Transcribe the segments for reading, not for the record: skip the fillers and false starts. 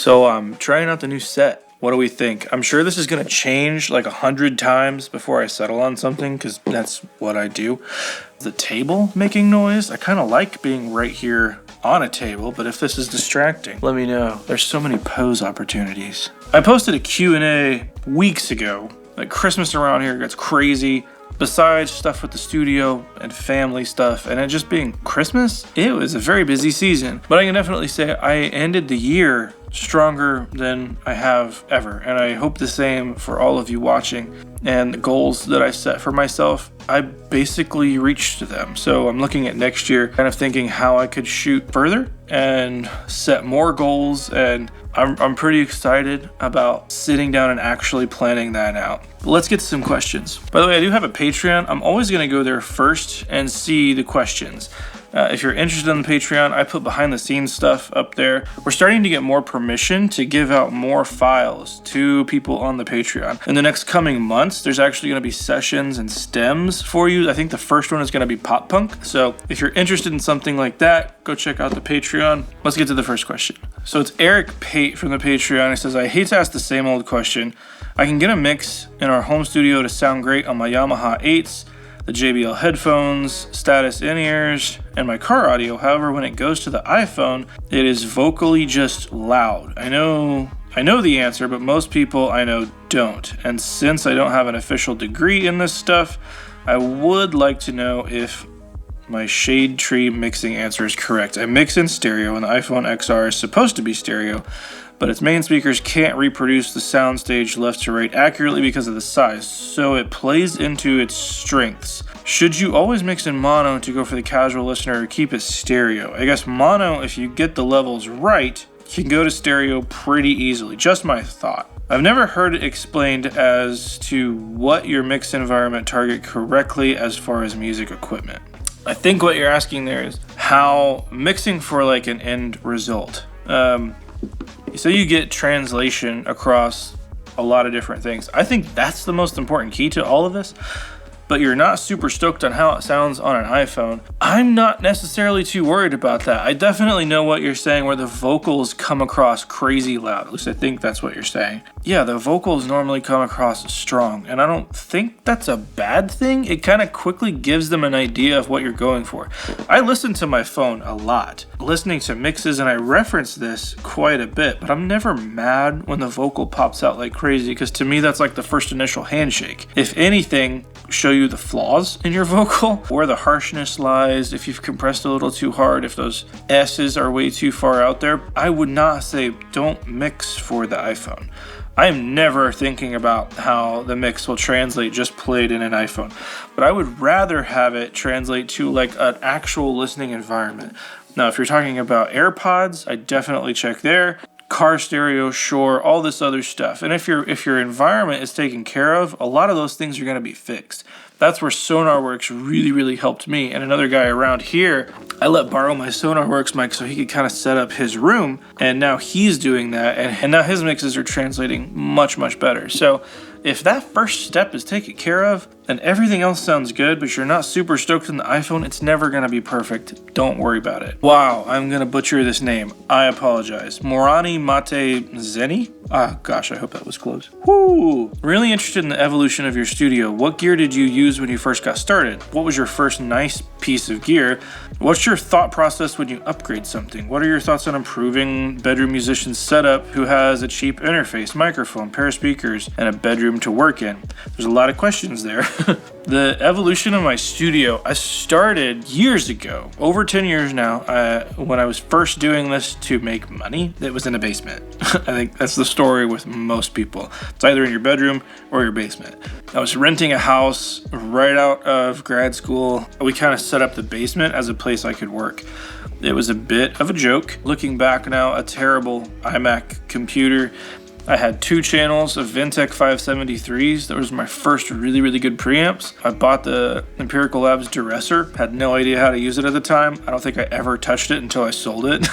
So I'm trying out the new set. What do we think? I'm sure this is going to change like 100 times before I settle on something, because that's what I do. The table making noise, I kind of like being right here on a table, but if this is distracting, let me know. There's so many pose opportunities. I posted a Q&A weeks ago. Like, Christmas around here gets crazy. Besides stuff with the studio and family stuff and it just being Christmas, it was a very busy season. But I can definitely say I ended the year stronger than I have ever. And I hope the same for all of you watching. And the goals that I set for myself, I basically reached them. So I'm looking at next year, kind of thinking how I could shoot further and set more goals. And I'm pretty excited about sitting down and actually planning that out. But let's get to some questions. By the way, I do have a Patreon. I'm always going to go there first and see the questions. If you're interested in the Patreon, I put behind the scenes stuff up there. We're starting to get more permission to give out more files to people on the Patreon. In the next coming months, there's actually going to be sessions and stems for you. I think the first one is going to be pop punk. So if you're interested in something like that, go check out the Patreon. Let's get to the first question. So it's Eric Pate from the Patreon. He says, I hate to ask the same old question. I can get a mix in our home studio to sound great on my Yamaha 8s, the JBL headphones, status in-ears, and my car audio. However, when it goes to the iPhone, it is vocally just loud. I know the answer, but most people I know don't. And since I don't have an official degree in this stuff, I would like to know if my shade tree mixing answer is correct. I mix in stereo, and the iPhone XR is supposed to be stereo, but its main speakers can't reproduce the soundstage left to right accurately because of the size, so it plays into its strengths. Should you always mix in mono to go for the casual listener or keep it stereo? I guess mono, if you get the levels right, can go to stereo pretty easily. Just my thought. I've never heard it explained as to what your mix environment target correctly as far as music equipment. I think what you're asking there is how mixing for like an end result. So you get translation across a lot of different things. I think that's the most important key to all of this. But you're not super stoked on how it sounds on an iPhone. I'm not necessarily too worried about that. I definitely know what you're saying where the vocals come across crazy loud. At least I think that's what you're saying. Yeah, the vocals normally come across strong, and I don't think that's a bad thing. It kind of quickly gives them an idea of what you're going for. I listen to my phone a lot, listening to mixes, and I reference this quite a bit, but I'm never mad when the vocal pops out like crazy, because to me that's like the first initial handshake. If anything, show you the flaws in your vocal, where the harshness lies, if you've compressed a little too hard, if those S's are way too far out there. I would not say don't mix for the iPhone. I'm never thinking about how the mix will translate just played in an iPhone, but I would rather have it translate to like an actual listening environment. Now, if you're talking about AirPods, I definitely check there. Car stereo, sure, all this other stuff. And if your environment is taken care of, a lot of those things are going to be fixed. That's where SonarWorks really, really helped me. And another guy around here, I let borrow my SonarWorks mic so he could kind of set up his room. And now he's doing that. And now his mixes are translating much, much better. So if that first step is taken care of, and everything else sounds good, but you're not super stoked on the iPhone, it's never going to be perfect. Don't worry about it. Wow, I'm going to butcher this name. I apologize. Morani Mate Zeni? Ah, gosh, I hope that was close. Woo! Really interested in the evolution of your studio. What gear did you use when you first got started? What was your first nice piece of gear? What's your thought process when you upgrade something? What are your thoughts on improving bedroom musician's setup who has a cheap interface, microphone, pair of speakers, and a bedroom to work in? There's a lot of questions there. The evolution of my studio, I started years ago, over 10 years now, when I was first doing this to make money. It was in a basement. I think that's the story with most people. It's either in your bedroom or your basement. I was renting a house right out of grad school. We kind of set up the basement as a place I could work. It was a bit of a joke. Looking back now, a terrible iMac computer. I had 2 channels of Ventec 573s. That was my first really, really good preamps. I bought the Empirical Labs Duressor. Had no idea how to use it at the time. I don't think I ever touched it until I sold it.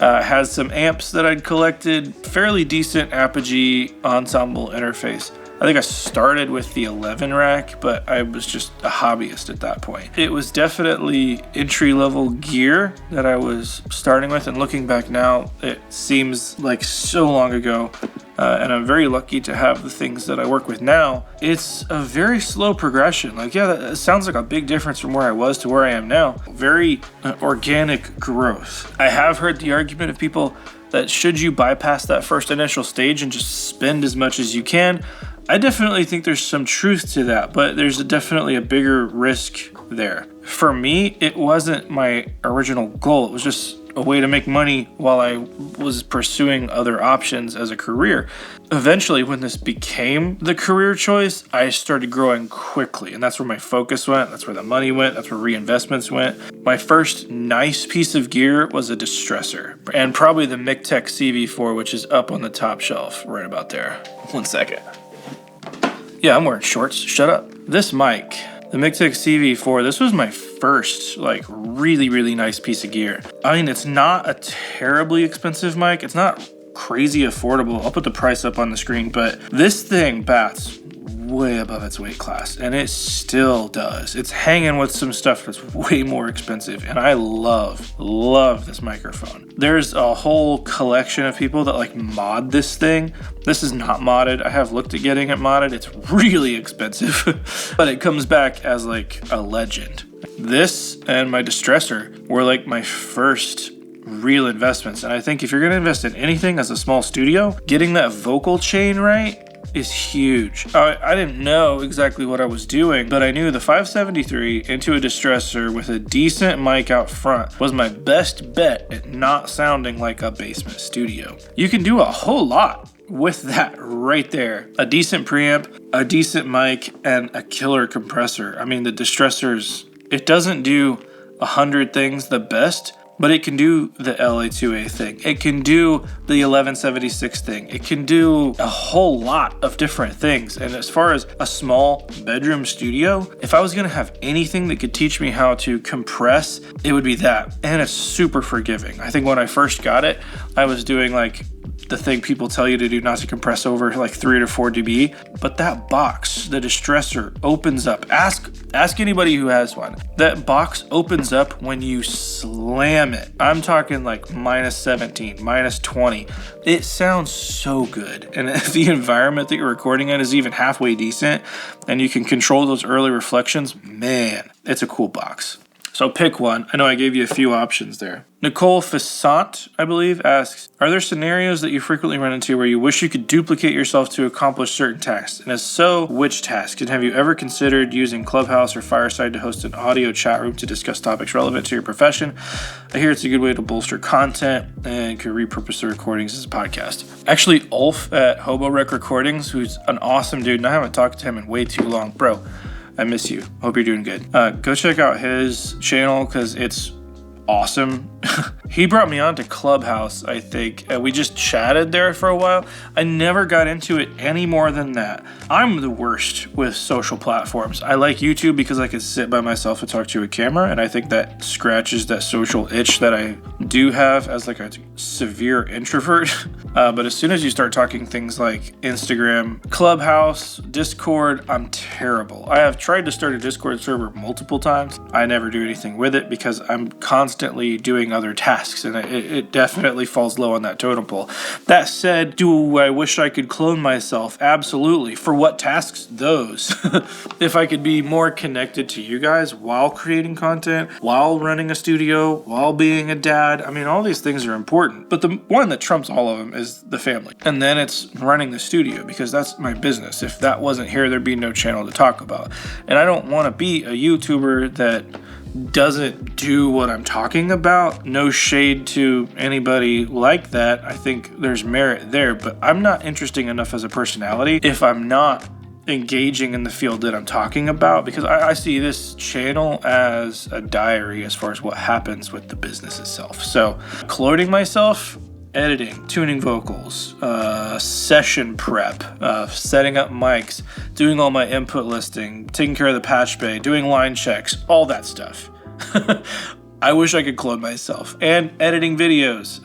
Had some amps that I'd collected. Fairly decent Apogee ensemble interface. I think I started with the 11 rack, but I was just a hobbyist at that point. It was definitely entry-level gear that I was starting with, and looking back now, it seems like so long ago. And I'm very lucky to have the things that I work with now. It's a very slow progression. Like, yeah, that sounds like a big difference from where I was to where I am now. Very organic growth. I have heard the argument of people that should you bypass that first initial stage and just spend as much as you can. I definitely think there's some truth to that, but there's definitely a bigger risk there. For me, it wasn't my original goal. It was just a way to make money while I was pursuing other options as a career. Eventually, when this became the career choice, I started growing quickly, and that's where my focus went, that's where the money went, that's where reinvestments went. My first nice piece of gear was a distressor, and probably the Mictech CV4, which is up on the top shelf right about there. 1 second. Yeah, I'm wearing shorts. Shut up. This mic, the Mictech CV4, this was my first, like, really nice piece of gear. I mean, it's not a terribly expensive mic. It's not crazy affordable. I'll put the price up on the screen, but this thing bats way above its weight class, and it still does. It's hanging with some stuff that's way more expensive, and I love this microphone. There's a whole collection of people that like mod this thing. This is not modded. I have looked at getting it modded. It's really expensive, but it comes back as like a legend. This and my distressor were like my first real investments, and I think if you're gonna invest in anything as a small studio, getting that vocal chain right is huge. I didn't know exactly what I was doing, but I knew the 573 into a distressor with a decent mic out front was my best bet at not sounding like a basement studio. You can do a whole lot with that right there. A decent preamp, a decent mic, and a killer compressor. I mean, the distressors, it doesn't do 100 things the best, but it can do the LA2A thing. It can do the 1176 thing. It can do a whole lot of different things. And as far as a small bedroom studio, if I was gonna have anything that could teach me how to compress, it would be that. And it's super forgiving. I think when I first got it, I was doing like the thing people tell you to do, not to compress over like 3 to 4 dB. But that box, the distressor, opens up. Ask anybody who has one. That box opens up when you slam it. I'm talking like -17, -20. It sounds so good. And if the environment that you're recording in is even halfway decent and you can control those early reflections, man, it's a cool box. So pick one. I know I gave you a few options there. Nicole Fissant, I believe, asks, are there scenarios that you frequently run into where you wish you could duplicate yourself to accomplish certain tasks? And if so, which tasks? And have you ever considered using Clubhouse or Fireside to host an audio chat room to discuss topics relevant to your profession? I hear it's a good way to bolster content and could repurpose the recordings as a podcast. Actually, Ulf at Hobo Rec Recordings, who's an awesome dude, and I haven't talked to him in way too long. Bro, I miss you. Hope you're doing good. Go check out his channel because it's awesome. He brought me on to Clubhouse, I think. We just chatted there for a while. I never got into it any more than that. I'm the worst with social platforms. I like YouTube because I can sit by myself and talk to a camera, and I think that scratches that social itch that I do have as like a severe introvert. But as soon as you start talking things like Instagram, Clubhouse, Discord, I'm terrible. I have tried to start a Discord server multiple times. I never do anything with it because I'm constantly doing other tasks, and it definitely falls low on that totem pole. That said, do I wish I could clone myself? Absolutely. For what tasks? Those. If I could be more connected to you guys while creating content, while running a studio, while being a dad, I mean, all these things are important. But the one that trumps all of them is the family. And then it's running the studio because that's my business. If that wasn't here, there'd be no channel to talk about. And I don't want to be a YouTuber that doesn't do what I'm talking about. No shade to anybody like that. I think there's merit there, but I'm not interesting enough as a personality if I'm not engaging in the field that I'm talking about, because I see this channel as a diary as far as what happens with the business itself. So cloning myself, editing, tuning vocals, session prep, setting up mics, doing all my input listing, taking care of the patch bay, doing line checks, all that stuff. I wish I could clone myself. And editing videos.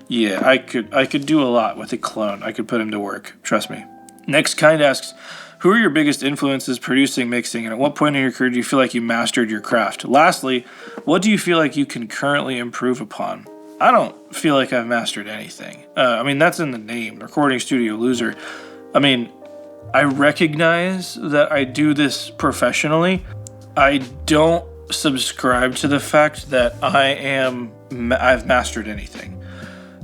Yeah, I could do a lot with a clone. I could put him to work. Trust me. Next Kind asks, who are your biggest influences producing, mixing, and at what point in your career do you feel like you mastered your craft? Lastly, what do you feel like you can currently improve upon? I don't feel like I've mastered anything. That's in the name, recording studio loser. I recognize that I do this professionally. I don't subscribe to the fact that I've mastered anything.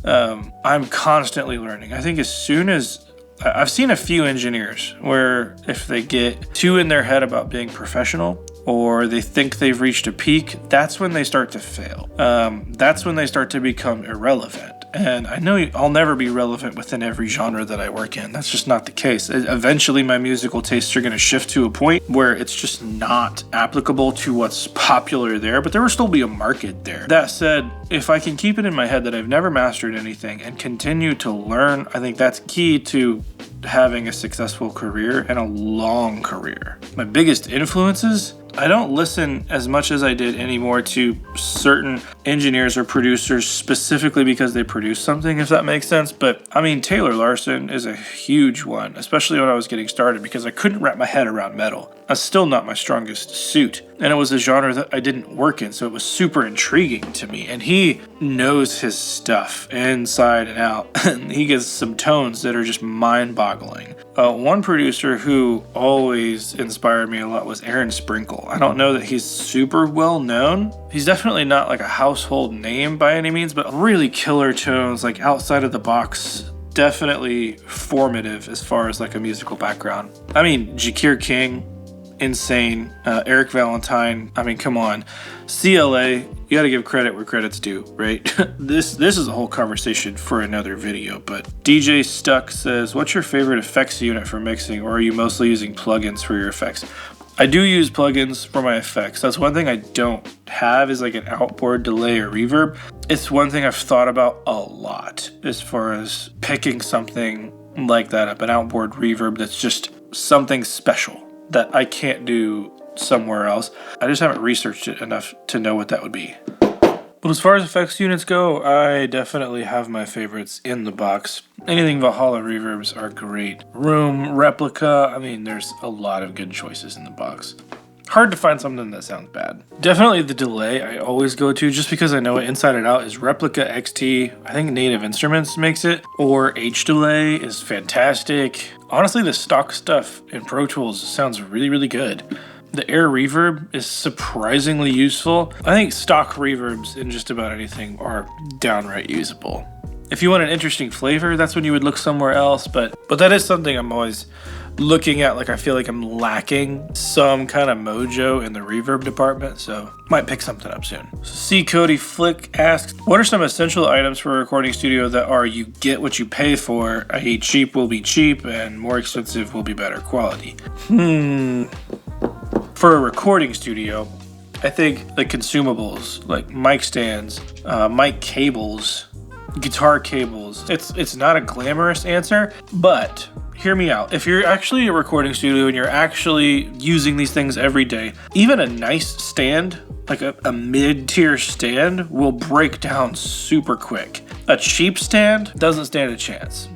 I'm constantly learning. I think as soon as I've seen a few engineers where if they get too in their head about being professional or they think they've reached a peak, that's when they start to fail. That's when they start to become irrelevant. And I know I'll never be relevant within every genre that I work in. That's just not the case. Eventually, my musical tastes are going to shift to a point where it's just not applicable to what's popular there, but there will still be a market there. That said, if I can keep it in my head that I've never mastered anything and continue to learn, I think that's key to having a successful career and a long career. My biggest influences? I don't listen as much as I did anymore to certain engineers or producers specifically because they produce something, if that makes sense. But Taylor Larson is a huge one, especially when I was getting started because I couldn't wrap my head around metal. That's still not my strongest suit. And it was a genre that I didn't work in, so it was super intriguing to me. And he knows his stuff inside and out. And he gets some tones that are just mind-boggling. One producer who always inspired me a lot was Aaron Sprinkle. I don't know that he's super well known. He's definitely not like a household name by any means, but really killer tones, like outside of the box. Definitely formative as far as like a musical background. Jakir King, insane. Eric Valentine, come on. CLA, you gotta give credit where credit's due, right? This is a whole conversation for another video, but DJ Stuck says, what's your favorite effects unit for mixing, or are you mostly using plugins for your effects? I do use plugins for my effects. That's one thing I don't have is like an outboard delay or reverb. It's one thing I've thought about a lot as far as picking something like that up, an outboard reverb that's just something special that I can't do somewhere else. I just haven't researched it enough to know what that would be. But as far as effects units go, I definitely have my favorites in the box. Anything Valhalla reverbs are great. Room, Replica, there's a lot of good choices in the box. Hard to find something that sounds bad. Definitely the delay I always go to just because I know it inside and out is Replica XT. I think Native Instruments makes it. Or H-Delay is fantastic. Honestly, the stock stuff in Pro Tools sounds really, really good. The air reverb is surprisingly useful. I think stock reverbs in just about anything are downright usable. If you want an interesting flavor, that's when you would look somewhere else, but that is something I'm always looking at. Like I feel like I'm lacking some kind of mojo in the reverb department, so might pick something up soon. C. Cody Flick asks, what are some essential items for a recording studio that are you get what you pay for, i.e. cheap will be cheap and more expensive will be better quality? For a recording studio, I think the consumables like mic stands, mic cables, guitar cables. It's not a glamorous answer, but hear me out. If you're actually a recording studio and you're actually using these things every day, even a nice stand, like a mid-tier stand, will break down super quick. A cheap stand doesn't stand a chance.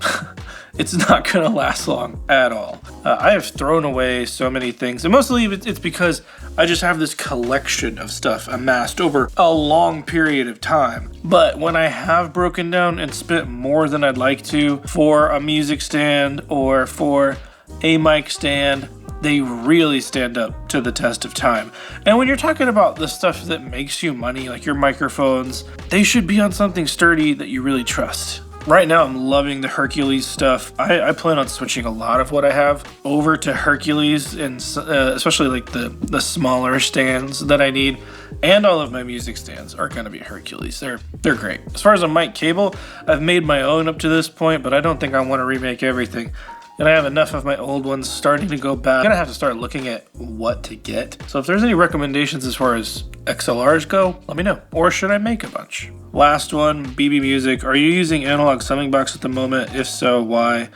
It's not going to last long at all. I have thrown away so many things, and mostly it's because I just have this collection of stuff amassed over a long period of time. But when I have broken down and spent more than I'd like to for a music stand or for a mic stand, they really stand up to the test of time. And when you're talking about the stuff that makes you money, like your microphones, they should be on something sturdy that you really trust. Right now, I'm loving the Hercules stuff. I plan on switching a lot of what I have over to Hercules, and especially like the smaller stands that I need. And all of my music stands are going to be Hercules. They're great. As far as a mic cable, I've made my own up to this point, but I don't think I want to remake everything. And I have enough of my old ones starting to go bad. I'm going to have to start looking at what to get. So if there's any recommendations as far as XLRs go, let me know. Or should I make a bunch? Last one, BB Music. Are you using analog summing box at the moment? If so, why?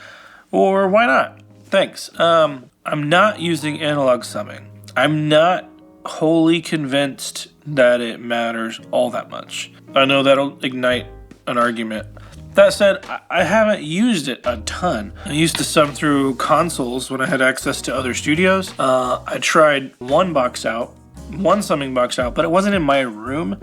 Or why not? Thanks. I'm not using analog summing. I'm not wholly convinced that it matters all that much. I know that'll ignite an argument. That said, I haven't used it a ton. I used to sum through consoles when I had access to other studios. I tried one summing box out, but it wasn't in my room.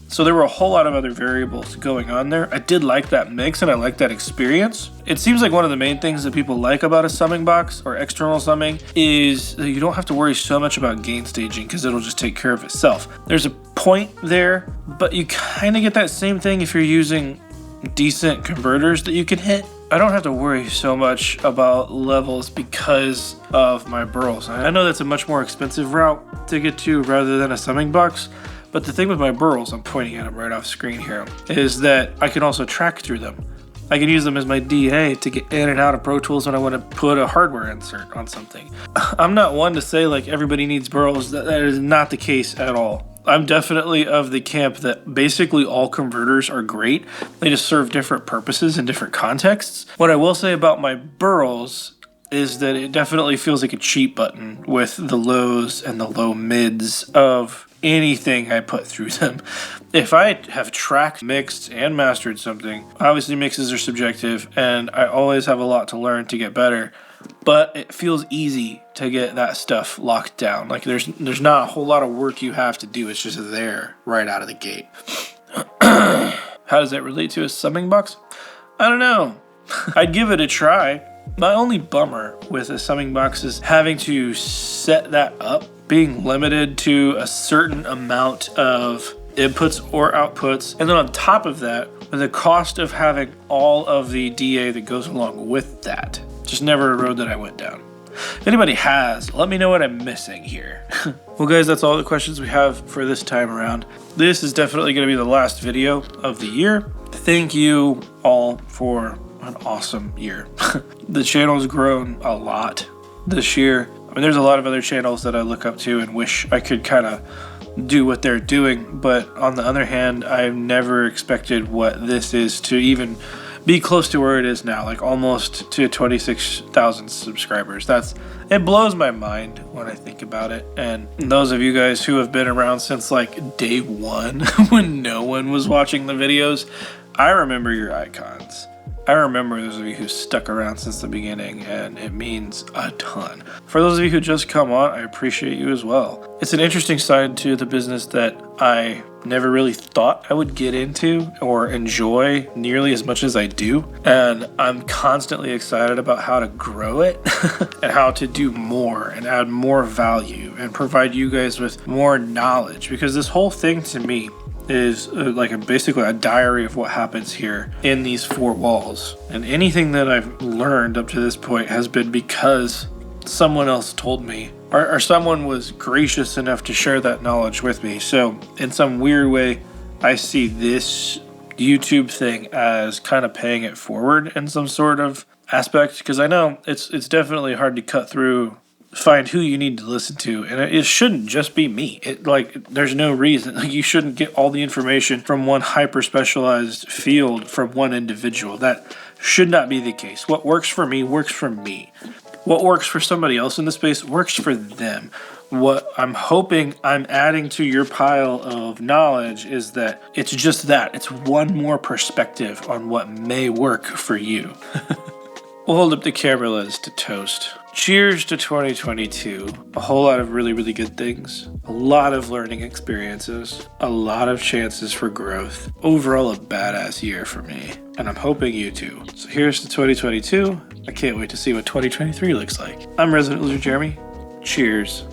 So there were a whole lot of other variables going on there. I did like that mix and I like that experience. It seems like one of the main things that people like about a summing box or external summing is that you don't have to worry so much about gain staging because it'll just take care of itself. There's a point there, but you kind of get that same thing if you're using decent converters that you can hit. I don't have to worry so much about levels because of my burls. I know that's a much more expensive route to get to rather than a summing box. But the thing with my burls, I'm pointing at them right off screen here, is that I can also track through them. I can use them as my DA to get in and out of Pro Tools when I want to put a hardware insert on something. I'm not one to say like everybody needs burls. That is not the case at all. I'm definitely of the camp that basically all converters are great. They just serve different purposes in different contexts. What I will say about my burls is that it definitely feels like a cheat button with the lows and the low mids of anything I put through them. If I have tracked, mixed, and mastered something, obviously mixes are subjective, and I always have a lot to learn to get better, but it feels easy to get that stuff locked down. Like there's not a whole lot of work you have to do. It's just there right out of the gate. How does that relate to a summing box? I don't know. I'd give it a try. My only bummer with a summing box is having to set that up, being limited to a certain amount of inputs or outputs. And then on top of that, the cost of having all of the DA that goes along with that. Just never a road that I went down. If anybody has, let me know what I'm missing here. Well guys, that's all the questions we have for this time around. This is definitely going to be the last video of the year. Thank you all for an awesome year. The channel's grown a lot this year. I mean, there's a lot of other channels that I look up to and wish I could kind of do what they're doing. But on the other hand, I've never expected what this is to even be close to where it is now, like almost to 26,000 subscribers. It blows my mind when I think about it. And those of you guys who have been around since like day one, when no one was watching the videos, I remember your icons. I remember those of you who stuck around since the beginning, and it means a ton. For those of you who just come on, I appreciate you as well. It's an interesting side to the business that I never really thought I would get into or enjoy nearly as much as I do. And I'm constantly excited about how to grow it and how to do more and add more value and provide you guys with more knowledge, because this whole thing to me is basically a diary of what happens here in these four walls. And anything that I've learned up to this point has been because someone else told me, or someone was gracious enough to share that knowledge with me. So in some weird way, I see this YouTube thing as kind of paying it forward in some sort of aspect, because I know it's definitely hard to cut through, find who you need to listen to, and it shouldn't just be me. There's no reason you shouldn't get all the information from one hyper specialized field from one individual. That should not be the case. What works for me works for me. What works for somebody else in the space works for them. What I'm hoping I'm adding to your pile of knowledge is that it's just that. It's one more perspective on what may work for you. We'll hold up the camera lens to toast. Cheers to 2022. A whole lot of really, really good things. A lot of learning experiences. A lot of chances for growth. Overall, a badass year for me. And I'm hoping you too. So here's to 2022. I can't wait to see what 2023 looks like. I'm Resident Loser Jeremy. Cheers.